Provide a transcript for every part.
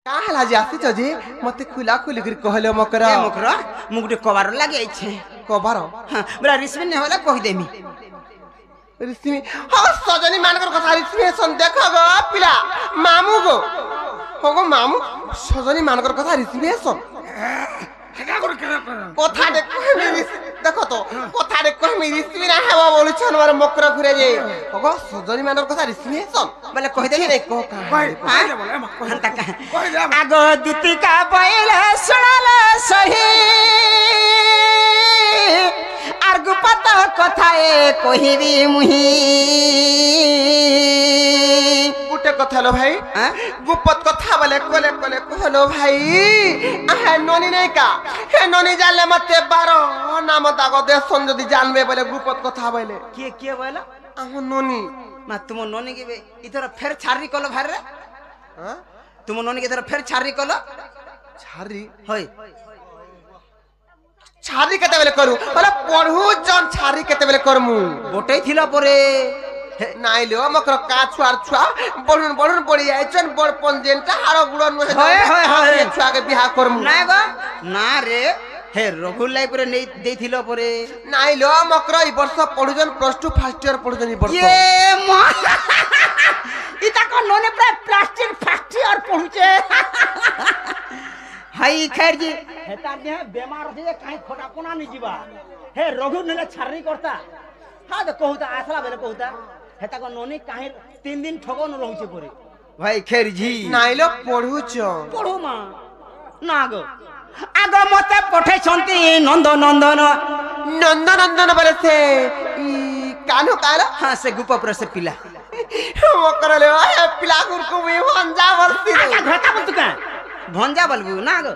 का हला जे आसी छ जे मते खुला खुली कर कहले मकरा मकरा मुगटे कबार लागे छै कबार हां बरा रिस्मी ने होला कहि देमी रिस्मी हां सजनी मानकर कथा रिस्मी सन देखो गो पिला मामू गो हो गो मामू सजनी मानकर कथा रिस्मी सन কথা দেখো তো কথা কইমি রিসিমি না হেবা বলছন আমার মকরা ঘুরে যে ওগো সজনি মানর কথা রিসিমি হেছন বলে কই দেনি রে কো কই দে বলে কই দে আগো দুতিকা বইলে শুনালে সহি আর গুপত কথায়ে কহিবি মুহি গুটে কথা লো ভাই গুপত কথা বলে কোলে কোলে কহলো ভাই আহে ননি নাই কা হে ননি জানলে মতে 12 নাম দাগো দেশন যদি জানবে বলে গুপত কথা বলে কে বলে আহ ননি না তুম ননি কে ইতর ফের ছারি কলো ভাই রে হ্যাঁ তুম ননি কে ইতর ফের ছারি কলো ছারি হই ছারি কেতে বেলে করু বলে পড়ু জন ছারি কেতে বেলে করমু গোটাই থিলা পরে নাইলো মকর কা ছুয়ার ছুয়া বড়ুন বড়ুন পড়ি আইছন বড় পঞ্জেনটা হাড় গুড়ন নহে হয় ছুয়াকে বিয়া করমু না গো না রে হে রঘুল লাই পরে নেই দেইছিল পরে নাইলো মকর এই বর্ষ পড়ুজন প্লাস 2 ফার্স্ট ইয়ার পড়ুজন এই বর্ষ এ মা ইতা কোন ননে প্রায় প্লাস্টিক ফ্যাক্টরি আর পৌঁছে হাই খের জি হেতার দেহ বেমার হয়ে কাই খটা কোনা নি জিবা হে রঘু নেলে ছাড়ি করতা হা তো কহুতা আসলা বেলে কহুতা হেতা কোন ননি কাহি 3 দিন ঠগন রহুছে পরে ভাই খের জি নাইলো পড়ুছ পড়ো মা না গো আগ মতে পঠাইছন্তি নন্দনন্দন নন্দনন্দন বলেছে ই কানো কালা হ্যাঁ সে গুপপুর সে পিলা মকরলে পিলা গুরকু মি ভঞ্জা বলছি ঘটা বলতু কা ভঞ্জা বলবু না গো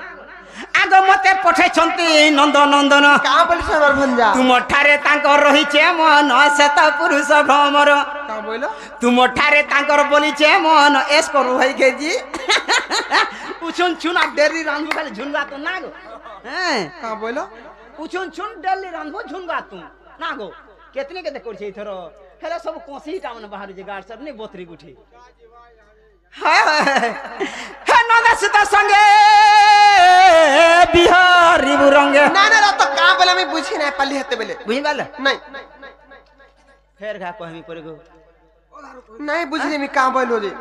আগ মতে পঠাইছন্তি নন্দনন্দন কা বলিছ আমার ভঞ্জা তুমঠারে তাঙ্কর রহিছে মন শ্বেত পুরুষ ভ্রমর কা বইলো তুমঠারে তাঙ্কর বলিছে মন এস করু হই গেজি উছুন ছুন আর দেরি রান্ধবু খালি ঝুনগা তো না গো হ্যাঁ কা বইলো উছুন ছুন ডেলি রান্ধবু ঝুনগা তু না গো কেতনে কেতে করছে ইথর হেলা সব কোসিটা মানে বাহার যে গাড় সব নি বতরি গুঠি হে নদা সীতা সঙ্গে বিহারি বুরঙ্গে না না তো কা বলে আমি বুঝি না পালি হেতে বলে বুঝি পারলে নাই ফের ঘা কহমি পরে গো নাই বুঝিনি আমি কা বইলো রে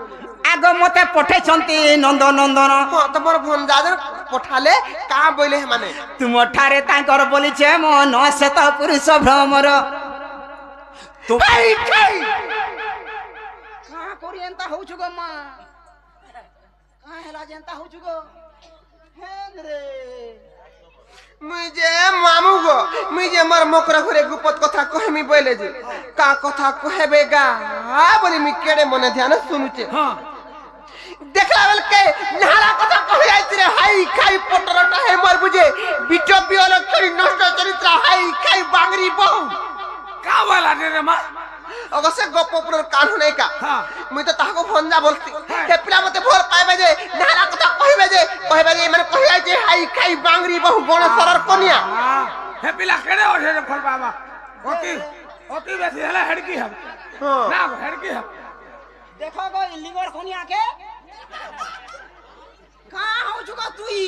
আগ মতে পঠাইছন্তি নন্দনন্দন হ্যাঁ তোমার ভঞ্জা পঠালে কা বইলে মানে তুমঠারে তাঙ্কর বলিছে মন শ্বেত পুরুষ ভ্রমর তো কা করি এন্তা হউছু গো মা কা হেলা যেন্তা হউছু গো হেন রে মুই যে মামু গো মুই যে মার মকরা ঘরে গুপত কথা কহেমি বইলে যে কা কথা কহেবে গা বলি মি কেড়ে মনে ধ্যান শুনুছে হ্যাঁ দেখলা বেলকে নালা কথা কহি আইছি রে হাই খাই পটরটা হে মার বুঝে বিটো বিয়ল করি নষ্ট চরিত্র হাই খাই বাংরি বহু কা বলা রে মা অবশ্য গপ্পপুরের কানু নাই কা হ্যাঁ মুই তো তাহাকে ভঞ্জা বলছি হে পিলা মতে ভোর পাইবে যে নালা কথা কহিবে যে মানে কহি আইছে হাই খাই বাংরি বহু গণেশ্বরের কনিয়া হে পিলা কেড়ে ওঠে রে ফল বাবা অতি অতি বেশি হলে হেডকি হবে না হেডকি হবে দেখো গো লিঙ্গর কনিয়াকে কা হউছু গো তুই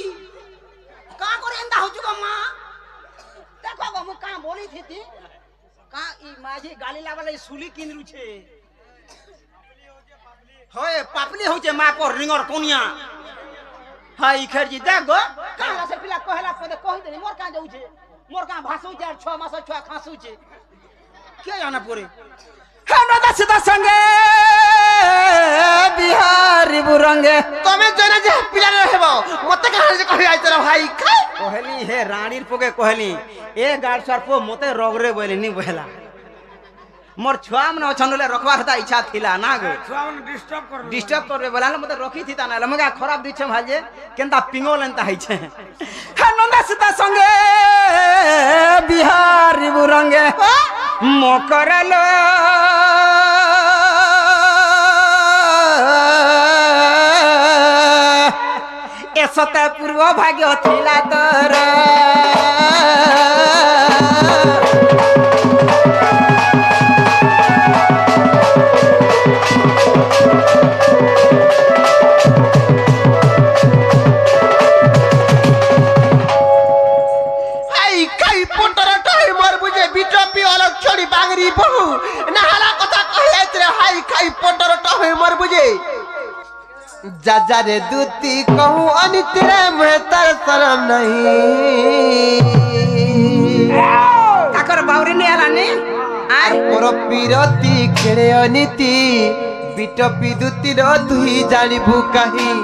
কা করে এন্তা হউছু গো মা দেখো গো মু কা বলি থিতি কা ই মাঝে গালি লাগালে সুলি কিন রুছে হয় পাপলি হউছে মা পর রিঙ্গর কনিয়া হাই খেরজি দেখ গো কালা সে পিলা কহেলা পদে কহি দেনি মোর কা যাউছে মোর কা ভাসুছে আর 6 মাস ছুয়া খাসুছে কে জানা পরে হে নদা সীতা সঙ্গে বিহারি বুরঙ্গে তুমি জানা যে পিলা হেব মতে কাহার যে কহি আইছে রে ভাই খাই কহেলি হে রানীর পোকে কহেলি এ গাড় সরপো মতে রগরে বইলেনি বহেলা মোর ছুয়া মানে অছনলে রখবার হতা ইচ্ছা থিলা না গো ছুয়া মানে ডিস্টার্ব করবে বলালে মতে রখি থিতা না লমগা খরাব দিছে ভাজে কেনতা পিঙ্গল এনতা হইছে হে নন্দা সীতা সঙ্গে বিহারি বুরঙ্গে মকরলো এসতে পূর্ব ভাগ্য থিলা তোর जा रे दूती कहूँ अनित रे मैं तर शरम नहीं ताकर बावरी नहीं आला ने आय मोर पीरती खेड़े अनिति बिटपी दूती रो तुही जानिबू कहीं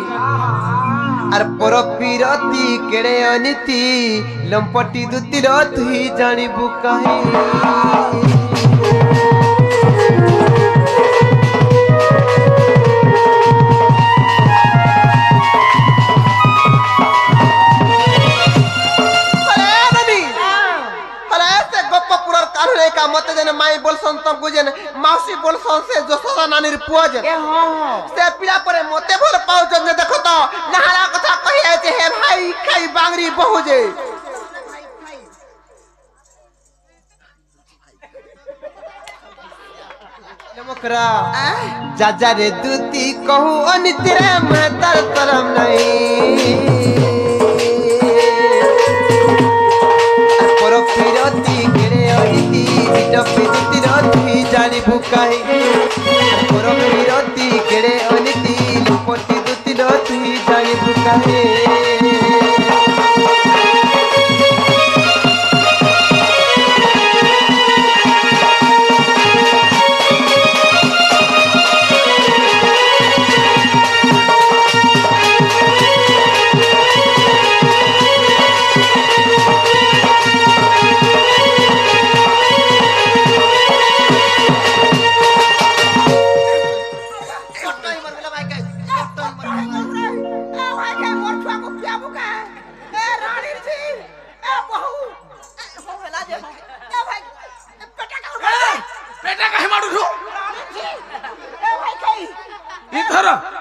आर पर पीरती केड़े अनिति लंपटी दूती रो तुही जानिबू कहीं का मत जने माई बोलसन तम बुझेन मासी बोलसन से जोसदा नानीर पुआ जन ए हां से पिला परे मते भर पाउ जन देखो तो नहारा कथा कहि आछे हे भाई खाई बांगरी बहु जे नमकरा जाजा रे दूती कहू अनित रे मैं तर तरम नहीं पर फिरती केड़े अनिति बिटपी दूती रो तुही जानिबू कहीं पर फिरती केड़े अनिति लंपटी दूती रो तुही जानिबू कहीं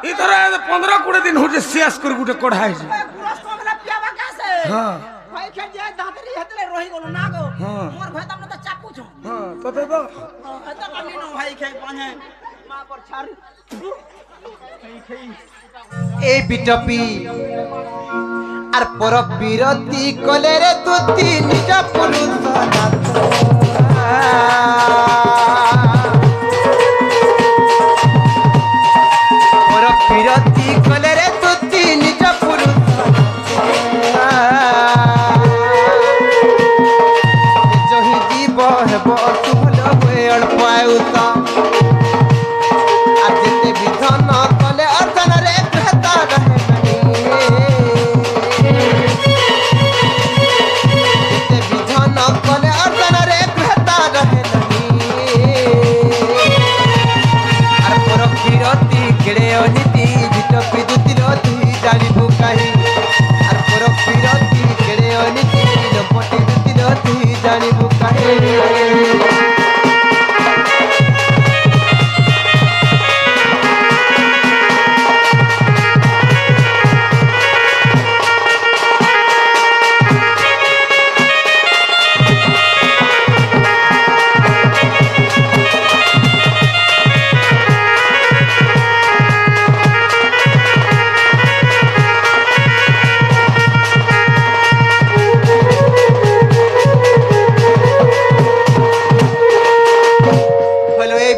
इधर 15-20 दिन हो जे शेष कर गुटे कढ़ाई जे गुरस्तो वाला पियावा कैसे हां भाई खेत जे दांतरी हतले रही गेलो ना गो मोर भाई तमने तो चाकू छो हां तो दे दो त कनी न भाई खे पाने मां पर छारी ए बिटपी आर पर बिरती कले रे दूती निज पुरुष पर बिरती कले रे दूती निज पुरुष जही जीव हेब असुभल हुए अड़पाउता आ जेते विधान कले अर्धन रे कहता रहे जेते विधान कले अर्धन रे कहता रहे आर पर फिरती केड़े अनिति बिटपी दूती रो तुही जानिबू कहीं आर पर फिरती केड़े अनिति लंपटी दूती रो तुही जानिबू कहीं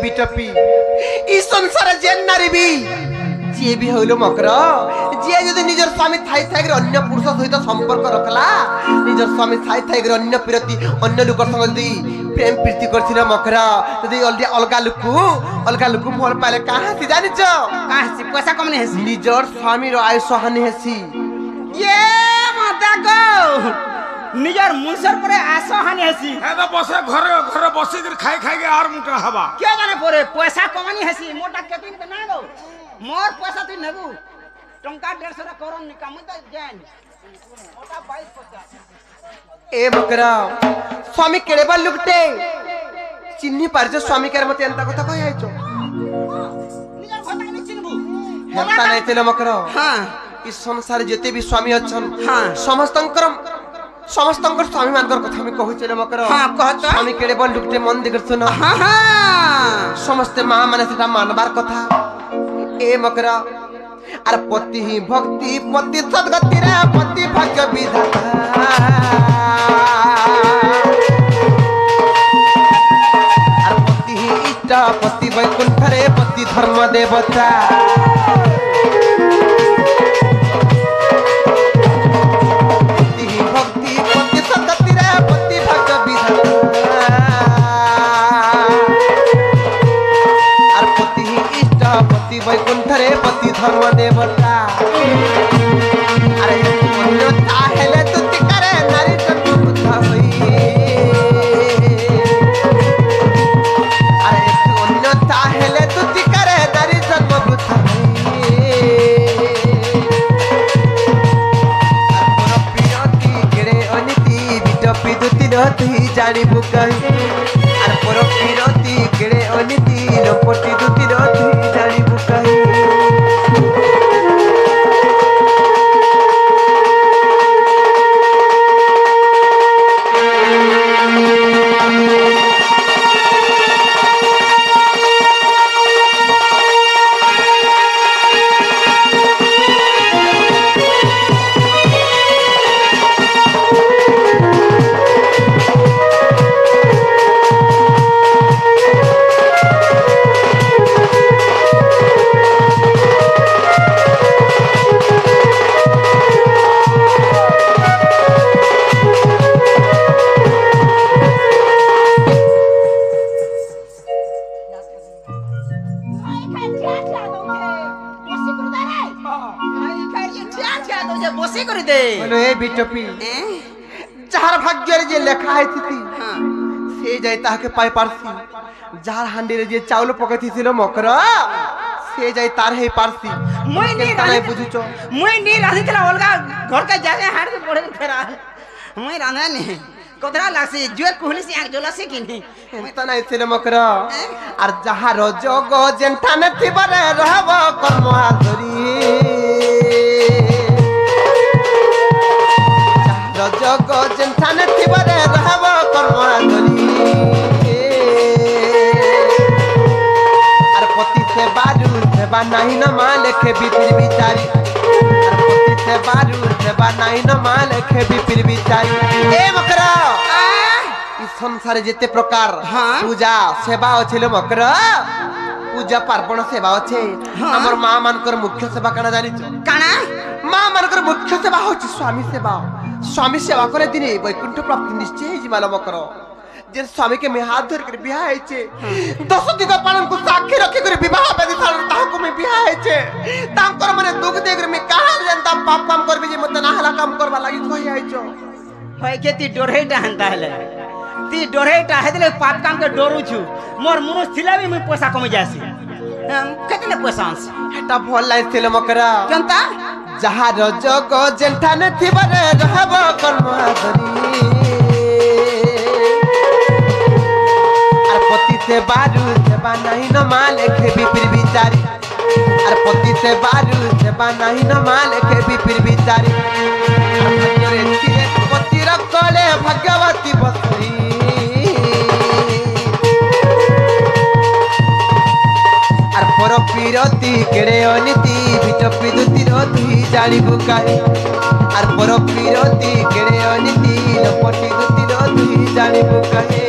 बिटपी ई संसार जेन नारी भी जे भी होलो मकर जे जदि निजर स्वामी थाई थाई अन्य पुरुष सहित संपर्क रखला निजर स्वामी थाई थाई अन्य प्रति अन्य लोक संग जदि प्रेम प्रीति करथिला मकर जदि अलगा लोक भल पाले कहां से जानि छ कहां से पैसा कम नहीं है निजर स्वामी रो आयुष हानि हेसी ये माता गो निजर मुनसर परे आशा हानि हेसी हे तो बसे घर बसी कर खाई के आर मुटा हवा क्या जाने परे पैसा कमानी हेसी मोटा केटिन के ना गो मोर पैसा तू नेबू टंका 150 रे करन निकाम त जान मोटा 2250 ए बकरा स्वामी केड़े बार लुकटे चिन्नी पारजो स्वामी केर मते एंता कथा कहि आइचो निजर घटा के चिन्हबू हेता नै तेले मकरा हां इस संसार जेते भी स्वामी अछन हां समस्तंकर स्वामी मानकर कथा में कहू चले मकर हां कहत स्वामी केड़े बन लुकटे मन दिगर सुन हां हां समस्त मां माने सेटा मानबार कथा ए मकरा आर पति ही भक्ति पति सद्गति रे पति भाग्य विधाता आर पति ही इष्ट पति वैकुंठ रे पति धर्म देवता পয়সা দউছে বসি করে দে বলো এই বিটপি এ? যাহার ভাগ্যের যে লেখা হইতিতি হ্যাঁ সে যাই তাহাকে পাই পারছি যাহার হান্ডিরে যে চাউল পকাইছিল মকরা সে যাই তার হেই পারছি মুই নি কেনতা নাই বুঝুছ মুই নি রাঁধিଥିଲା অলগা ঘরকে জাগে হাড় পড়ে ফেরা মুই রাঁধে নি কতরা লাগছে জুয়ে কুহলিছি এক জলাছে কিনি কেনতা নাই ছিল মকরা আর যাহার যোগ জেনঠানে থিবারে রহব কর্ম হাজরি যাহার যোগ জেনঠানে থিবারে রহব কর্ম হাজরি আর পতি সে বারু সেবা নাই না মা লেখে বিপির বিচারি আর পতি সে বারু সেবা নাই না মা লেখে বিপির বিচারি এ মকরা ই সংসারে যেতে প্রকার হ্যাঁ। পূজা সেবা অছিল মকর পূজা পার্বণ সেবা আছে হ্যাঁ। আমার মা মানকর মুখ্য সেবা কানা জানিছ কানা মা মানকর মুখ্য সেবা হচ্ছে স্বামী সেবা স্বামী সেবা করে দিনে বৈকুণ্ঠ প্রাপ্তি নিশ্চয় হয়েଯିବ মকর যে স্বামীকে মে হাত ধরি করে বিবাহ হয়েছে 10 দিগ পালনକୁ ସାକ୍ଷୀ ରଖି କରି ବିବାହ ବେଦି ଥାଳରେ ତାହାକୁ ମେ ବିବାହ ହେଇଛେ ତାଙ୍କର ମାନେ ଦୁଃଖ ଦେଇ କରି ମେ କାହା ଯେନ୍ତା ପାପ କାମ କରିବି ଯେ ମତେ ନା ହେଲା କାମ କରବା ଲାଗି କହି ଆଇଛ হয় কে তি ডরেইটা হান্তা হেলে তি ডরেইটা হেদলে পাপ কাম কে ডরুছু মোর মনুষ থিলা বি মুই পয়সা কমে যাসি কেতনে পয়সা আনছি এটা ভাল লাগিছিল মকরা কেনতা যাহার যোগ জেঠানে থিবারে রহব কর্ম হাজরি আর পতি সে বারু সেবা নাই ন মা লেখে বিপির বিচারি আর পতি সে বারু সেবা নাই ন মা লেখে বিপির বিচারি আর ভাগ্যরে ছিরে পতির কলে ভাগ্যবতী বসরি আর পর পিরতি কেড়ে অনীতি ভিট বিদুতির তুই জানিবু কাহি আর পর পিরতি কেড়ে অনীতি লপটি দুতির তুই জানিবু কাহি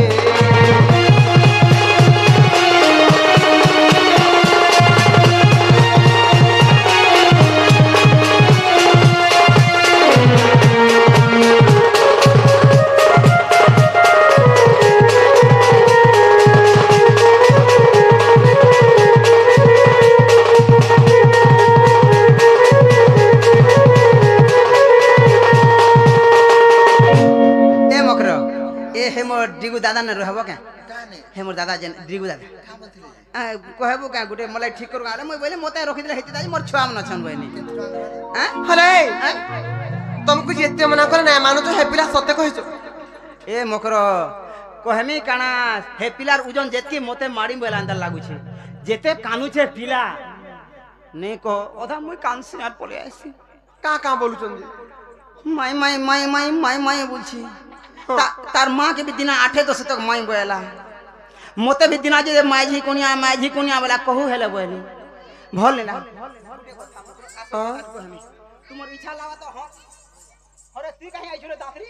हे मोर डिगु दादा न रहबो के हे मोर दादा जन डिगु दादा कहबो का गुटे मलाई ठीक करू आले মই बोले मते रखि दे हेति दाई मोर छुआ मन छन बहिनी हले तुमको जेते मना करे ना मानो तो हे पिला सत्य कहिছো ए मकर कहमी काना हे पिलार ओजन जेतकी मते माडी बेला अंदर लागु छे जेते कानु छे पिला नै को ओदा মই कानसी आर पले आसी का बोलु चंदी माई माई माई माई माई माई बोलछी तार माँ के भी दिना 8-10 तक माई बोला मते भी दिना जे माझी कोनिया वाला कहू हेले बोली भल लेला तुमर इच्छा लावा तो हो अरे ती कहीं आइछले दाखरी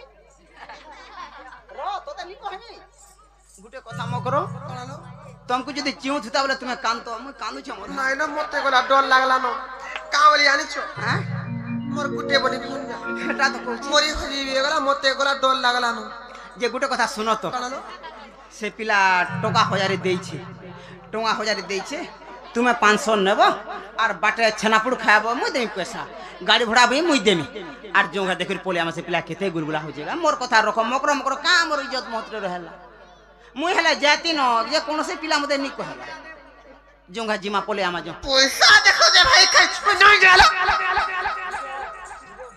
रो तो त नी कहमी गुटे कथा म करो तुमको जदी चिउ थुता बोले तुम्हें कान तो म कानु छ मोर नाइ न मते गला डर लागला न का बोली आनिछो हां मोर गुटे बडी भुन्या हेटा तो कहू मोरी हली गला मते गला डर लागला न जे गुटे कथा सुनो तो से पिला टका 1000 देई छे टका 1000 देई छे तुम्हें 500 नेबो और बाटे छनापुड़ खाबो मुई देमी पैसा गाड़ी भाड़ा भी मुई देमी और जोंगा देखिर पोलिया में से पिला केते गुलगुला हो जाएगा मोर कथा रखो मकरो मकरो का मोर इज्जत महत्व रहेला मुई हला जाती न जे कोन से पिला मते नी कहला जोंगा जिमा पोलिया में जो पैसा देखो जे भाई खाइ छु नहीं गेला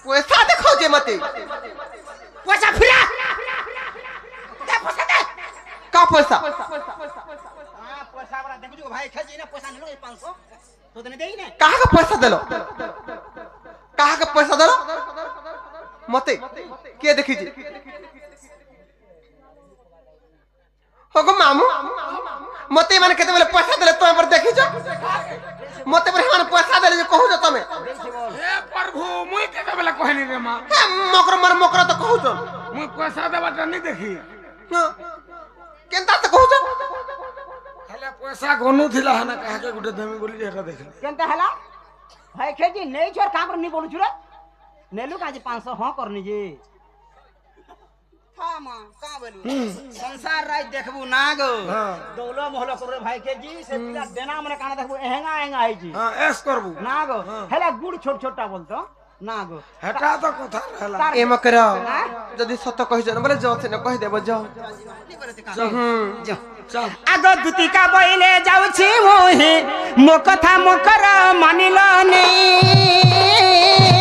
पैसा देखो जे मते पैसा फिरा दे पैसा दे का पैसा हां पैसा बड़ा देखु जो भाई खजी ना पैसा निलो 500 तो तने देई ने कहा का पैसा देलो कहा का पैसा देलो मते के देखि जी होगो मामू मते माने केते बोले पैसा देले तो पर देखि छ मते पर हान पैसा देले जे कहू छ तमे हे प्रभु मुई केते बेला कहनी रे मां हे मकर तो कहू छ मुई पैसा देबाटा नहीं देखी केनता तो कहू छ हेले पैसा कोनु थिला हना कहा के गुटे देमी बोली जेटा देखली केनता हला भाई खेजी नहीं छोर का कर नी बोलु छु रे नेलु काजी 500 हां करनी जी हां मां का बोलु संसार राज देखबू ना गो दौलो मोहलो करे भाई खेजी से पिला देना मने काना देखबू एहेंगा एहेंगा है जी हां एस करबू ना गो हेला गुड़ छोट छोटा बोलतो না গো হেটা তো কথা रहला এ মকর যদি সত কহিছ না বলে যাও সেনে কহি দেব যাও আগ দুতিকা বইলে যাଉଛି মোহি মো কথা মকর মানিল নেই